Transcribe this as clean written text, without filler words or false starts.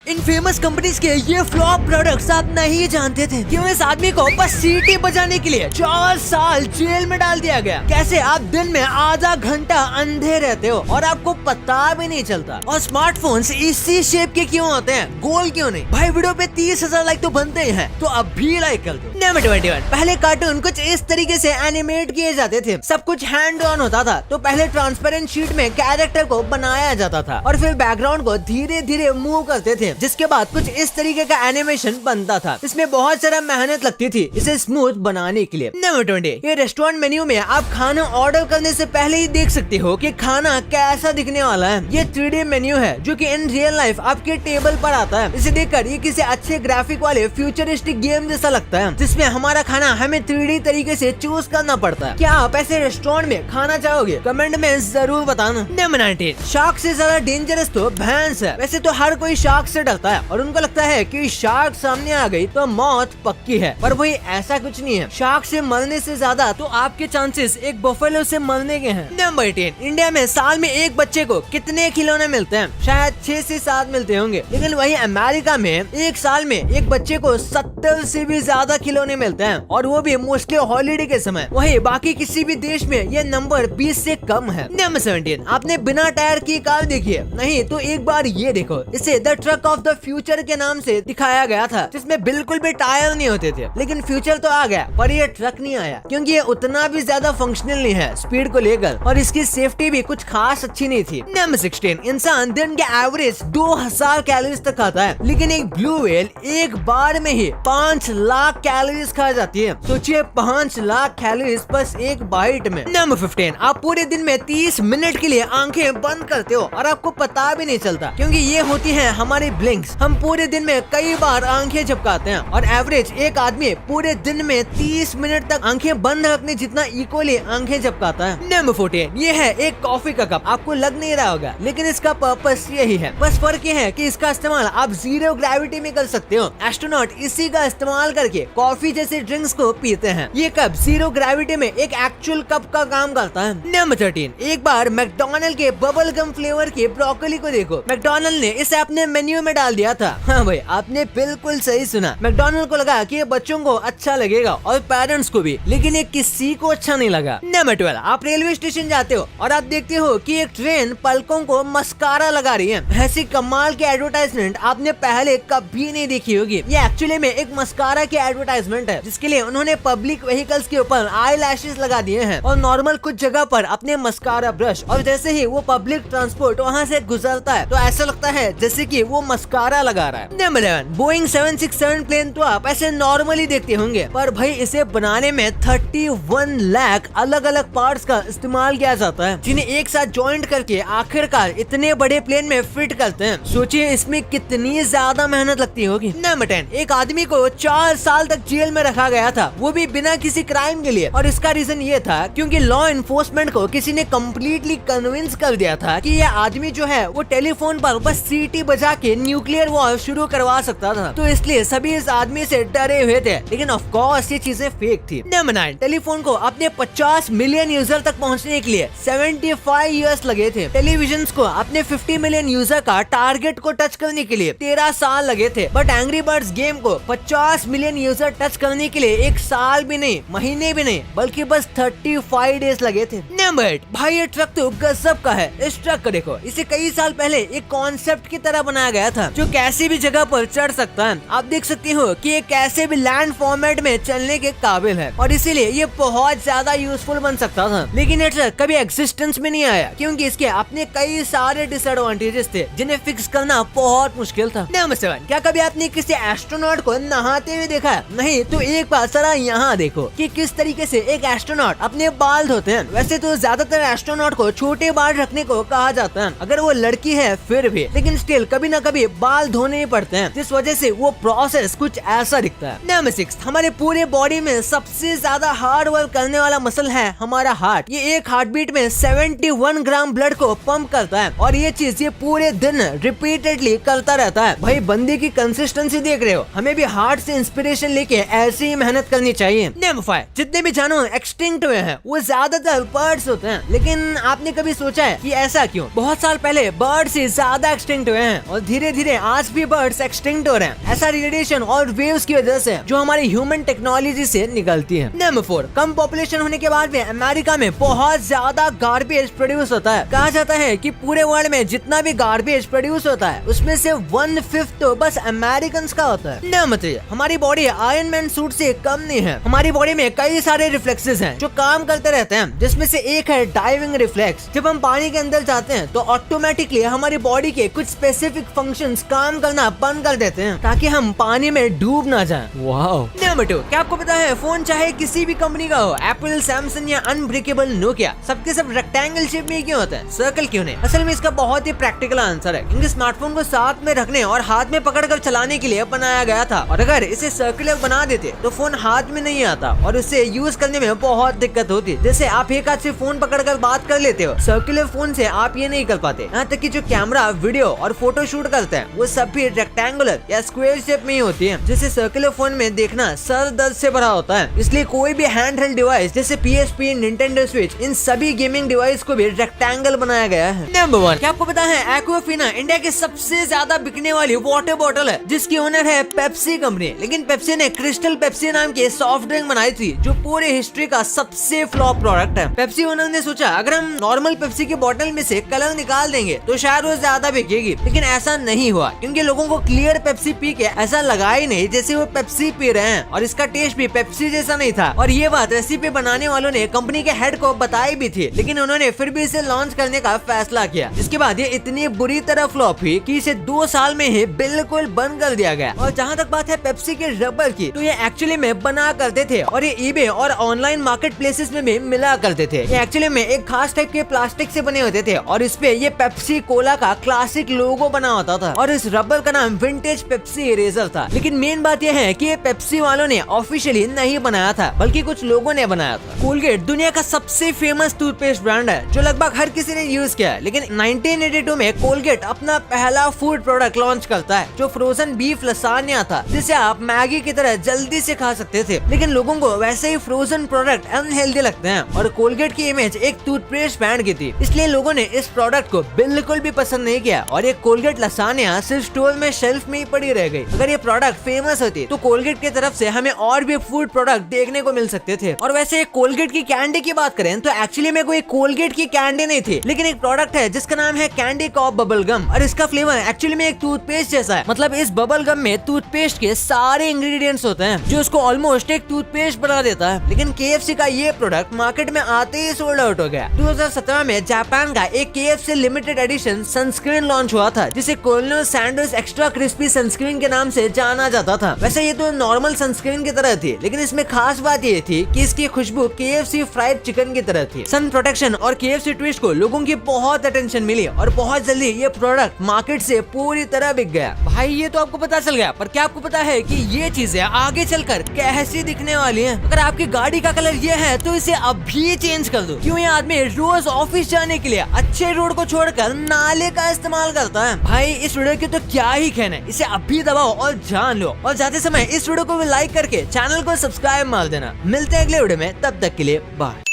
इन famous companies के ये flop products आप नहीं जानते थे क्यों इस आदमी को बस सीटी बजाने के लिए 4 साल जेल में डाल दिया गया। कैसे आप दिन में आधा घंटा अंधे रहते हो और आपको पता भी नहीं चलता। और स्मार्टफोन्स इसी शेप के क्यों होते हैं, गोल क्यों नहीं? भाई वीडियो पे 30,000 लाइक तो बनते ही हैं, तो अब भी लाइक कर दो। नंबर 21, पहले कार्टून कुछ इस तरीके से एनिमेट किए जाते थे। सब कुछ हैंड ऑन होता था। तो पहले ट्रांसपेरेंट शीट में कैरेक्टर को बनाया जाता था और फिर बैकग्राउंड को धीरे धीरे मूव करते थे, जिसके बाद कुछ इस तरीके का एनिमेशन बनता था। इसमें बहुत सारा मेहनत लगती थी इसे स्मूथ बनाने के लिए। नंबर 20, ये रेस्टोरेंट मेन्यू में आप खाना ऑर्डर करने से पहले ही देख सकते हो कि खाना कैसा दिखने वाला है। ये 3D मेन्यू है जो कि इन रियल लाइफ आपके टेबल पर आता है। इसे देखकर ये किसी अच्छे ग्राफिक वाले फ्यूचरिस्टिक गेम जैसा लगता है, जिसमें हमारा खाना हमें 3D तरीके से चूज करना पड़ता है। क्या आप ऐसे रेस्टोरेंट में खाना चाहोगे? कमेंट में जरूर बताना। नंबर 19, शार्क से ज्यादा डेंजरस तो भैंस है। वैसे तो हर कोई शार्क से डरता है और उनको लगता है कि शार्क सामने आ गई तो मौत पक्की है, पर वही ऐसा कुछ नहीं है। शार्क से मरने से ज्यादा तो आपके चांसेस एक बफेलो से मरने के हैं। नंबर 10, इंडिया में साल में एक बच्चे को कितने खिलौने मिलते हैं? शायद 6 से 7 मिलते होंगे, लेकिन वही अमेरिका में एक साल में एक बच्चे को 70 से भी ज्यादा खिलौने मिलते हैं, और वो भी मोस्टली हॉलीडे के समय। वही बाकी किसी भी देश में ये नंबर 20 से कम है। नंबर 17, आपने बिना टायर की कार देखी है? नहीं तो एक बार ये देखो। इसे the truck of the future के नाम से दिखाया गया था, जिसमें बिल्कुल भी टायर नहीं होते थे। लेकिन फ्यूचर तो आ गया, पर ये ट्रक नहीं आया, क्योंकि ये उतना भी ज्यादा फंक्शनल नहीं है स्पीड को लेकर, और इसकी सेफ्टी भी कुछ खास अच्छी नहीं थी। नंबर 16, इंसान दिन के एवरेज 2000 कैलोरीज तक खाता है, लेकिन एक ब्लू व्हेल एक बार में ही 5 लाख कैलोरीज खा जाती है। सोचिए 5 लाख कैलोरीज बस एक बाइट में। नंबर 15, आप पूरे दिन में 30 मिनट के लिए आंखें बंद करते हो और आपको पता भी नहीं चलता, क्योंकि ये होती है हमारी ब्लिंक्स। हम पूरे दिन में कई बार आंखें झपकाते हैं, और एवरेज एक आदमी पूरे दिन में 30 मिनट तक आंखें बंद रखने जितना इक्वली आंखें झपकाता है। नंबर 14, ये है एक कॉफी का कप। आपको लग नहीं रहा होगा, लेकिन इसका पर्पस यही है। बस फर्क ये है कि इसका इस्तेमाल आप जीरो ग्रेविटी में कर सकते हो। एस्ट्रोनॉट इसी का इस्तेमाल करके कॉफी जैसे ड्रिंक्स को पीते हैं। ये कप जीरो ग्रेविटी में एक एक्चुअल कप का काम करता है। नंबर 13, एक बार मैकडॉनल्ड के बबल गम फ्लेवर के ब्रोकोली को देखो। मैकडॉनल्ड ने इसे अपने मेन्यू में डाल दिया था। हाँ भाई, आपने बिल्कुल सही सुना। मैकडॉनल्ड को लगा कि ये बच्चों को अच्छा लगेगा और पेरेंट्स को भी, लेकिन ये किसी को अच्छा नहीं लगा। नंबर 12, आप रेलवे स्टेशन जाते हो और आप देखते हो कि एक ट्रेन पलकों को मस्कारा लगा रही है। ऐसी कमाल की एडवर्टाइजमेंट आपने पहले कभी नहीं देखी होगी। ये एक्चुअली में एक मस्कारा की एडवर्टाइजमेंट है, जिसके लिए उन्होंने पब्लिक व्हीकल्स के ऊपर आई लैशेस लगा दिए हैं और नॉर्मल कुछ जगह पर अपने मस्कारा ब्रश, और जैसे ही वो पब्लिक ट्रांसपोर्ट वहाँ से गुजरता है तो ऐसा लगता है जैसे कि वो मस्कारा लगा रहा है। नंबर 11, बोइंग 767 प्लेन तो आप ऐसे नॉर्मली देखते होंगे, पर भाई इसे बनाने में 31 लाख अलग अलग पार्ट्स का इस्तेमाल किया जाता है, जिन्हें एक साथ जॉइंट करके आखिरकार इतने बड़े प्लेन में फिट करते हैं। सोचिए इसमें कितनी ज्यादा मेहनत लगती होगी। नंबर 10, एक आदमी को 4 साल तक जेल में रखा गया था, वो भी बिना किसी क्राइम के लिए, और इसका रीजन ये था क्योंकि लॉ इन्फोर्समेंट को किसी ने कम्प्लीटली कन्विंस कर दिया था कि ये आदमी जो है वो टेलीफोन पर बस सीटी बजा के न्यूक्लियर वॉर शुरू करवा सकता था, तो इसलिए सभी इस आदमी से डरे हुए थे। लेकिन ऑफ कोर्स ये चीजें फेक थी। नंबर 9, टेलीफोन को अपने 50 मिलियन यूजर तक पहुंचने के लिए 75 इयर्स लगे थे। टेलीविजन को अपने 50 मिलियन यूजर का टारगेट को टच करने के लिए 13 साल लगे थे। बट एंग्री बर्ड्स गेम को 50 मिलियन यूजर टच करने के लिए 1 साल भी नहीं, महीने भी नहीं, बल्कि बस 35 डेज लगे थे। नंबर 8, भाई ये ट्रक तो गजब का है। इस ट्रक को देखो, इसे कई साल पहले एक कॉन्सेप्ट की तरह बनाया गया था, जो कैसी भी जगह पर चढ़ सकता है। आप देख सकते हो कि ये कैसे भी लैंड फॉर्मेट में चलने के काबिल है, और इसीलिए ये बहुत ज्यादा यूजफुल बन सकता था। लेकिन ये ट्रक कभी एग्जिस्टेंस में नहीं आया, क्योंकि इसके अपने कई सारे डिसएडवांटेजेस थे, जिन्हें फिक्स करना बहुत मुश्किल था। नंबर 7, क्या कभी आपने किसी एस्ट्रोनॉट को नहाते हुए देखा है? नहीं तो एक बार जरा यहाँ देखो कि किस तरीके से एक एस्ट्रोनॉट अपने बाल धोते हैं। वैसे तो ज्यादातर एस्ट्रोनॉट को छोटे बाल रखने को कहा जाता है, अगर वो लड़की है फिर भी, लेकिन स्टिल कभी न कभी बाल धोने ही पड़ते हैं, जिस वजह से वो प्रोसेस कुछ ऐसा दिखता है। नंबर 6, हमारे पूरे बॉडी में सबसे ज्यादा हार्ड वर्क करने वाला मसल है हमारा हार्ट। ये एक हार्ट बीट में 71 ग्राम ब्लड को पंप करता है, और ये चीज ये पूरे दिन रिपीटेडली करता रहता है। भाई बंदे की कंसिस्टेंसी देख रहे हो, हमें भी हार्ट से इंस्पिरेशन लेके ऐसी ही मेहनत करनी चाहिए। नंबर 5, जितने भी जानवर एक्सटिंक्ट हुए हैं वो ज्यादातर बर्ड्स होते हैं, लेकिन आपने कभी सोचा है कि ऐसा क्यों? बहुत साल पहले बर्ड्स ही ज्यादा एक्सटिंक्ट हुए हैं, और धीरे धीरे आज भी बर्ड्स एक्सटिंक्ट हो रहे हैं, ऐसा रेडिएशन और वेव्स की वजह से जो हमारी ह्यूमन टेक्नोलॉजी से निकलती है। नंबर 4, कम पॉपुलेशन होने के बाद भी अमेरिका में बहुत ज्यादा गार्बेज प्रोड्यूस होता है। कहा जाता है कि पूरे वर्ल्ड में जितना भी गार्बेज प्रोड्यूस होता है उसमें से 1/5 तो बस अमेरिकन का होता है। नंबर 3, हमारी बॉडी आयरन मैन सूट से कम नहीं है। हमारी बॉडी में कई सारे रिफ्लेक्सेस हैं जो काम करते रहते हैं, जिसमें से एक है डाइविंग रिफ्लेक्स। जब हम पानी के अंदर जाते हैं तो ऑटोमेटिकली हमारी बॉडी के कुछ स्पेसिफिक फंक्शंस काम करना बंद कर देते हैं ताकि हम पानी में डूब ना जाएं। वाओ। नंबर 2, क्या आपको पता है फोन चाहे किसी भी कंपनी का हो, एप्पल, सैमसंग या अनब्रेकेबल नोकिया, सबके सब रेक्टेंगल शेप में क्यों होता है, सर्कल क्यों नहीं? असल में इसका बहुत ही प्रैक्टिकल आंसर है, क्योंकि स्मार्टफोन को साथ में रखने और हाथ में पकड़कर चलाने के लिए बनाया गया था, और अगर इसे सर्कुलर बना देते तो फोन हाथ में नहीं आता और उसे यूज करने में बहुत दिक्कत होती। जैसे आप एक हाथ से फोन पकड़कर बात कर लेते हो, सर्कुलर फोन से आप ये नहीं कर पाते। यहाँ तक कि जो कैमरा, वीडियो और फोटो शूट करते हैं वो सब भी रेक्टेंगुलर या स्क्वायर शेप में ही होती है, जिसे सर्कुलर फोन में देखना सर दर्द से भरा होता है। इसलिए कोई भी हैंड हेल्ड डिवाइस जैसे PSP, निंटेंडो स्विच, इन सभी गेमिंग डिवाइस को भी रेक्टेंगल बनाया गया है। नंबर 1, क्या आपको पता है एक्वाफिना इंडिया की सबसे ज्यादा बिकने वाली वाटर बॉटल है, जिसकी ओनर है पेप्सी कंपनी। लेकिन पेप्सी ने क्रिस्टल पेप्सी नाम की सॉफ्ट ड्रिंक बनाई थी जो पूरे हिस्ट्री का सबसे फ्लॉप प्रोडक्ट है। पेप्सी ओनर ने सोचा अगर हम नॉर्मल पेप्सी की बोतल में से कलर निकाल देंगे तो शायद वो ज्यादा बिकेगी, लेकिन ऐसा नहीं हुआ, क्योंकि लोगों को क्लियर पेप्सी पी के ऐसा लगा ही नहीं जैसे वो पेप्सी पी रहे हैं, और इसका टेस्ट भी पेप्सी जैसा नहीं था। और ये बात रेसिपी बनाने वालों ने कंपनी के हेड को बताई भी थी, लेकिन उन्होंने फिर भी इसे लॉन्च करने का फैसला किया। इसके बाद ये इतनी बुरी तरह फ्लॉप हुई कि इसे 2 साल में ही बिल्कुल बंद कर दिया गया। और जहाँ तक बात है पेप्सी के रबर की, तो ये एक्चुअली में बना करते थे और ये eBay और ऑनलाइन मार्केट प्लेसेस में भी मिला करते थे। ये एक्चुअली में एक खास टाइप के प्लास्टिक से बने होते थे और इस पे ये पेप्सी कोला का क्लासिक लोगो बना होता था, और इस रबर का नाम विंटेज पेप्सी इरेजर था। लेकिन मेन बात यह है कि ये पेप्सी वालों ने ऑफिशियली नहीं बनाया था, बल्कि कुछ लोगों ने बनाया था। कोलगेट दुनिया का सबसे फेमस टूथपेस्ट ब्रांड है जो लगभग हर किसी ने यूज किया है, लेकिन 1982 में कोलगेट अपना पहला फूड प्रोडक्ट लॉन्च करता है जो फ्रोजन बीफ लसान्या था, जिसे आप मैगी की तरह जल्दी से खा सकते थे। लेकिन लोगों को वैसे ही फ्रोजन प्रोडक्ट अनहेल्दी लगते हैं, और कोलगेट की इमेज एक टूथपेस्ट ब्रांड की थी, इसलिए लोगों ने इस प्रोडक्ट को बिल्कुल भी पसंद नहीं किया और ये कोलगेट लसान्या सिर्फ स्टोर में शेल्फ में ही पड़ी रह गई। अगर ये प्रोडक्ट फेमस होती तो कोलगेट की तरफ से हमें और भी फूड प्रोडक्ट देखने को मिल सकते थे। और वैसे कोलगेट की कैंडी की बात करें तो एक्चुअली में कोई कोलगेट की कैंडी नहीं थी, लेकिन एक प्रोडक्ट है जिसका नाम है कैंडी कॉप बबल गम, और इसका फ्लेवर एक्चुअली में एक टूथपेस्ट जैसा है। मतलब इस बबल गम में टूथपेस्ट के सारे इंग्रेडिएंट्स होते हैं जो उसको ऑलमोस्ट एक टूथपेस्ट बना देता है। लेकिन KFC का ये प्रोडक्ट मार्केट में आते ही सोल्ड आउट हो गया। 2017 में जापान का एक KFC limited edition sunscreen launch हुआ था, जिसे colonial sandwich extra crispy sunscreen के नाम से जाना जाता था। वैसे ये तो नॉर्मल सनस्क्रीन की तरह थी, लेकिन इसमें खास बात ये थी कि इसकी खुशबू KFC फ्राइड चिकन की तरह थी। सन प्रोटेक्शन और KFC ट्विस्ट को लोगों की बहुत अटेंशन मिली और बहुत जल्दी ये प्रोडक्ट मार्केट से पूरी तरह बिक गया। भाई ये तो आपको पता चल गया, पर क्या आपको पता है कि ये चीजें आगे चलकर कैसी दिखने वाली हैं? अगर आपकी गाड़ी का कलर ये है तो इसे अभी चेंज कर दो। क्यों ये आदमी रोज ऑफिस जाने के लिए अच्छे रोड को छोड़कर नाले का इस्तेमाल करता है? भाई इस वीडियो की तो क्या ही कहना है, इसे अभी दबाओ और जान लो। और जाते समय इस वीडियो को भी लाइक करके चैनल को सब्सक्राइब मार देना। मिलते हैं अगले वीडियो में, तब तक के लिए बाय।